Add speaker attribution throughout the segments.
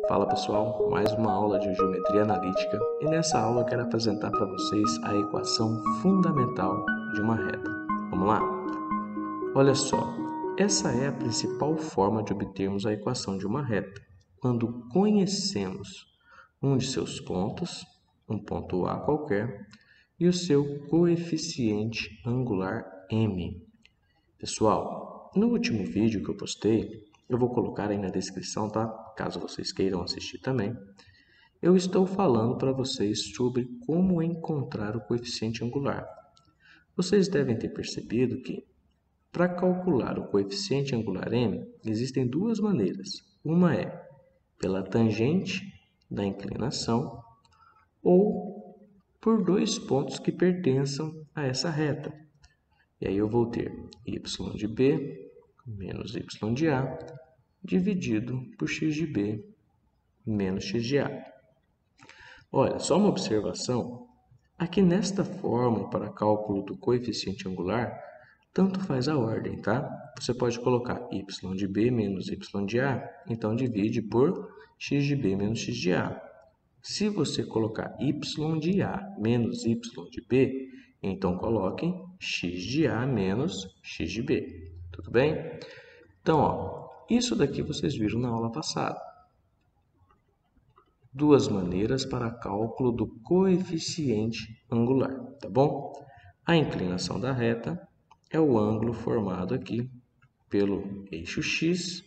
Speaker 1: Fala pessoal, mais uma aula de geometria analítica e nessa aula eu quero apresentar para vocês a equação fundamental de uma reta. Vamos lá? Olha só, essa é a principal forma de obtermos a equação de uma reta, quando conhecemos um de seus pontos, um ponto A qualquer, e o seu coeficiente angular m. Pessoal, no último vídeo que eu postei, eu vou colocar aí na descrição, tá? Caso vocês queiram assistir também. Eu estou falando para vocês sobre como encontrar o coeficiente angular. Vocês devem ter percebido que, para calcular o coeficiente angular m, existem duas maneiras. Uma é pela tangente da inclinação ou por dois pontos que pertençam a essa reta. E aí eu vou ter y de b menos y de a dividido por x de b menos x de a. Olha, só uma observação. Aqui nesta fórmula para cálculo do coeficiente angular, tanto faz a ordem, tá? Você pode colocar y de b menos y de a, então divide por x de b menos x de a. Se você colocar y de a menos y de b, então coloque x de a menos x de b. Tudo bem? Então, ó, isso daqui vocês viram na aula passada. Duas maneiras para cálculo do coeficiente angular, tá bom? A inclinação da reta é o ângulo formado aqui pelo eixo x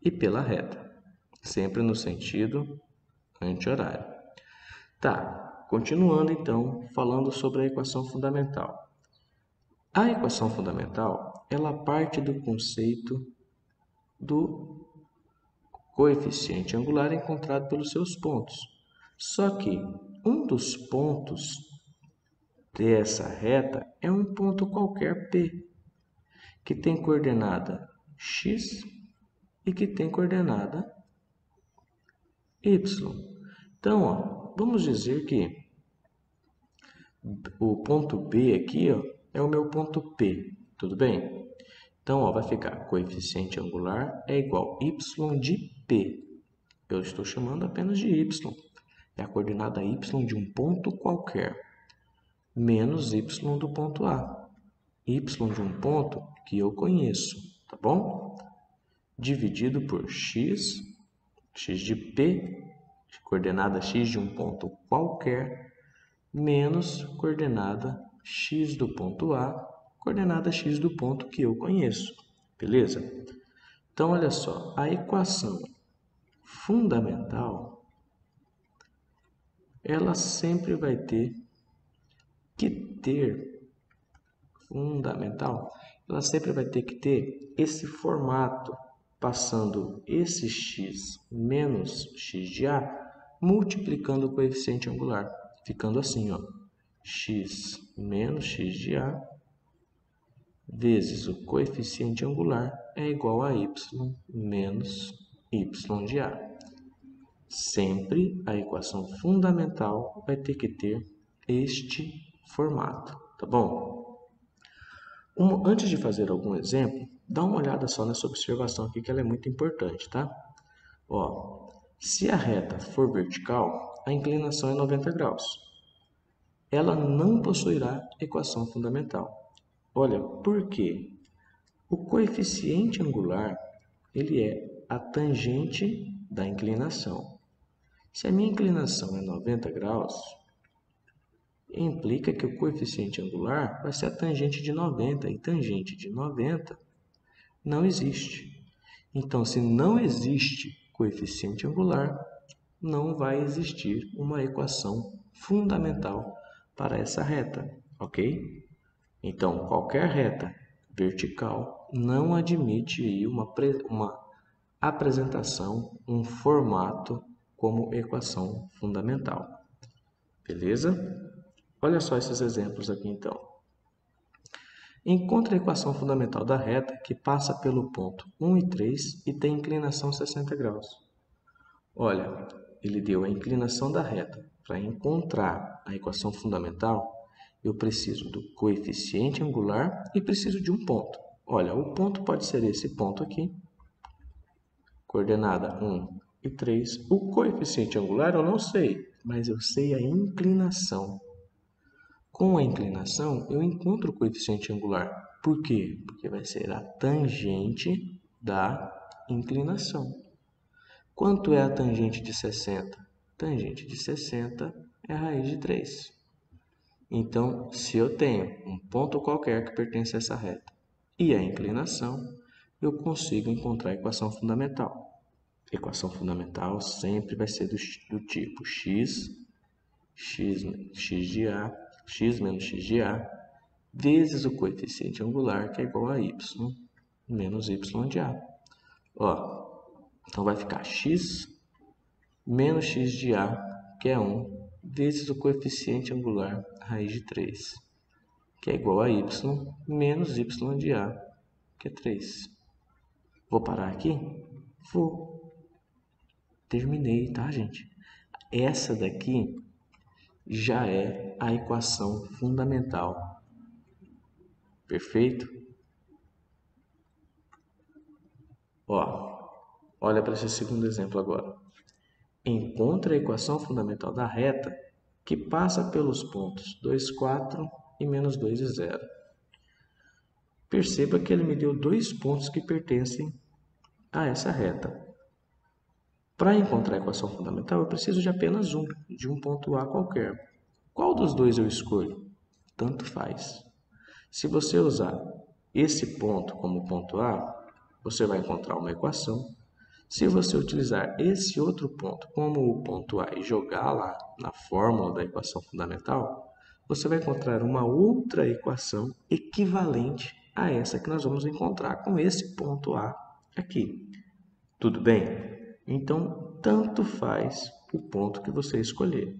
Speaker 1: e pela reta, sempre no sentido anti-horário. Tá, continuando então, falando sobre a equação fundamental. A equação fundamental, ela parte do conceito do coeficiente angular encontrado pelos seus pontos. Só que um dos pontos dessa reta é um ponto qualquer P, que tem coordenada x e que tem coordenada y. Então, ó, vamos dizer que o ponto B aqui, ó, é o meu ponto P, tudo bem? Então, ó, vai ficar coeficiente angular é igual a y de P. Eu estou chamando apenas de y. É a coordenada y de um ponto qualquer, menos y do ponto A. Y de um ponto que eu conheço, tá bom? Dividido por x de P, coordenada x de um ponto qualquer, menos coordenada x do ponto A, coordenada x do ponto que eu conheço. Beleza? Então, olha só, a equação fundamental, ela sempre vai ter esse formato, passando esse x menos x de a, multiplicando o coeficiente angular, ficando assim, ó, x menos x de a vezes o coeficiente angular é igual a y menos y de a. Sempre a equação fundamental vai ter que ter este formato, tá bom? Antes de fazer algum exemplo, dá uma olhada só nessa observação aqui que ela é muito importante, tá? Ó, se a reta for vertical, a inclinação é 90 graus. Ela não possuirá equação fundamental. Olha, por quê? O coeficiente angular, ele é a tangente da inclinação. Se a minha inclinação é 90 graus, implica que o coeficiente angular vai ser a tangente de 90, e tangente de 90 não existe. Então, se não existe coeficiente angular, não vai existir uma equação fundamental para essa reta, ok? Então, qualquer reta vertical não admite uma apresentação, um formato como equação fundamental. Beleza? Olha só esses exemplos aqui então. Encontre a equação fundamental da reta que passa pelo ponto 1 e 3 e tem inclinação 60 graus. Olha, ele deu a inclinação da reta. Para encontrar a equação fundamental, eu preciso do coeficiente angular e preciso de um ponto. Olha, o ponto pode ser esse ponto aqui, coordenada 1 e 3. O coeficiente angular eu não sei, mas eu sei a inclinação. Com a inclinação, eu encontro o coeficiente angular. Por quê? Porque vai ser a tangente da inclinação. Quanto é a tangente de 60? Tangente de 60 é a raiz de 3. Então, se eu tenho um ponto qualquer que pertence a essa reta e a inclinação, eu consigo encontrar a equação fundamental. A equação fundamental sempre vai ser do tipo x de A, x menos x de A, vezes o coeficiente angular, que é igual a y menos y de A. Então vai ficar x menos x de A, que é 1, vezes o coeficiente angular, raiz de 3, que é igual a y menos y de A, que é 3. Vou parar aqui? Vou. Terminei, tá, gente? Essa daqui já é a equação fundamental. Perfeito? Olha para esse segundo exemplo agora. Encontre a equação fundamental da reta que passa pelos pontos 2, 4 e menos 2 e 0. Perceba que ele me deu dois pontos que pertencem a essa reta. Para encontrar a equação fundamental, eu preciso de apenas um, de um ponto A qualquer. Qual dos dois eu escolho? Tanto faz. Se você usar esse ponto como ponto A, você vai encontrar uma equação. Se você utilizar esse outro ponto como o ponto A e jogar lá na fórmula da equação fundamental, você vai encontrar uma outra equação equivalente a essa que nós vamos encontrar com esse ponto A aqui. Tudo bem? Então, tanto faz o ponto que você escolher.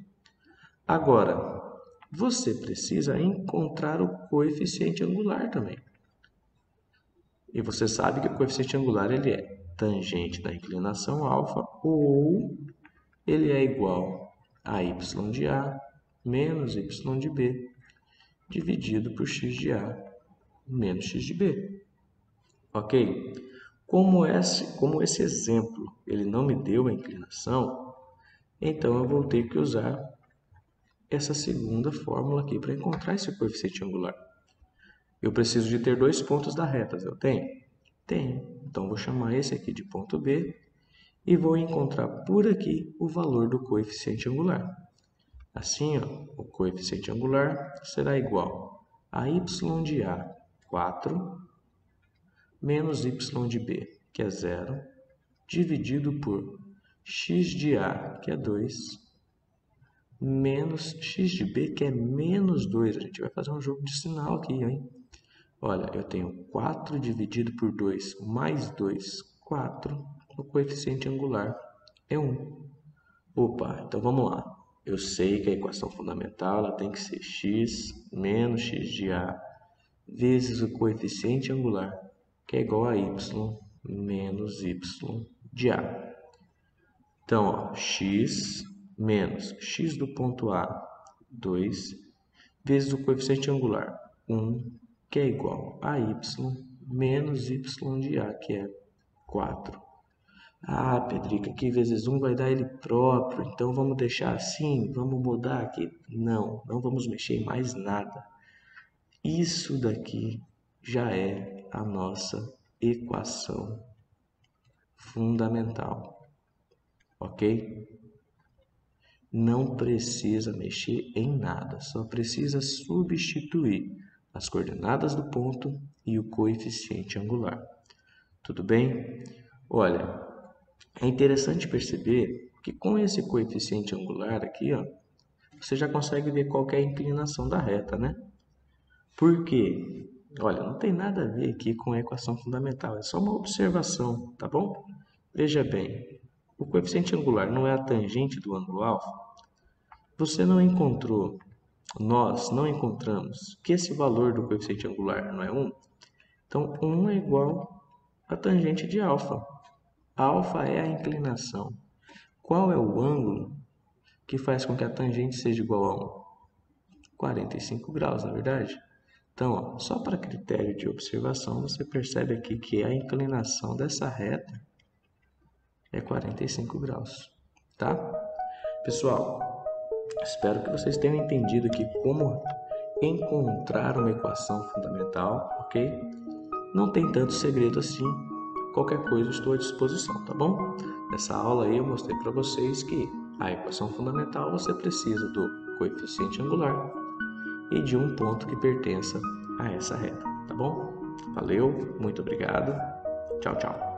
Speaker 1: Agora, você precisa encontrar o coeficiente angular também. E você sabe que o coeficiente angular ele é tangente da inclinação alfa ou ele é igual a y de A menos y de B dividido por x de A menos x de B. Ok? Como esse exemplo ele não me deu a inclinação, então eu vou ter que usar essa segunda fórmula aqui para encontrar esse coeficiente angular. Eu preciso de ter dois pontos da reta, eu tenho? Tenho. Então, vou chamar esse aqui de ponto B e vou encontrar por aqui o valor do coeficiente angular. Assim, o coeficiente angular será igual a y de A, 4, menos y de B, que é 0, dividido por x de A, que é 2, menos x de B, que é menos 2. A gente vai fazer um jogo de sinal aqui, hein? Olha, eu tenho 4 dividido por 2 mais 2, 4. O coeficiente angular é 1. Opa, então vamos lá. Eu sei que a equação fundamental ela tem que ser x menos x de A vezes o coeficiente angular, que é igual a y menos y de A. Então, x menos x do ponto A, 2, vezes o coeficiente angular, 1, que é igual a y menos y de A, que é 4. Ah, Pedrica, aqui vezes 1 vai dar ele próprio, então vamos deixar assim, vamos mudar aqui. Não vamos mexer em mais nada. Isso daqui já é a nossa equação fundamental, ok? Não precisa mexer em nada, só precisa substituir as coordenadas do ponto e o coeficiente angular. Tudo bem? Olha, é interessante perceber que com esse coeficiente angular aqui, você já consegue ver qual que é a inclinação da reta, né? Por quê? Olha, não tem nada a ver aqui com a equação fundamental, é só uma observação, tá bom? Veja bem, o coeficiente angular não é a tangente do ângulo alfa? Você não encontrou, nós não encontramos que esse valor do coeficiente angular não é 1? Então, 1 é igual a tangente de alfa. Alfa é a inclinação. Qual é o ângulo que faz com que a tangente seja igual a 1? 45 graus, na verdade? Então, só para critério de observação, você percebe aqui que a inclinação dessa reta é 45 graus, tá? Pessoal, espero que vocês tenham entendido aqui como encontrar uma equação fundamental, ok? Não tem tanto segredo assim. Qualquer coisa estou à disposição, tá bom? Nessa aula aí eu mostrei para vocês que a equação fundamental você precisa do coeficiente angular e de um ponto que pertença a essa reta, tá bom? Valeu, muito obrigado. Tchau, tchau.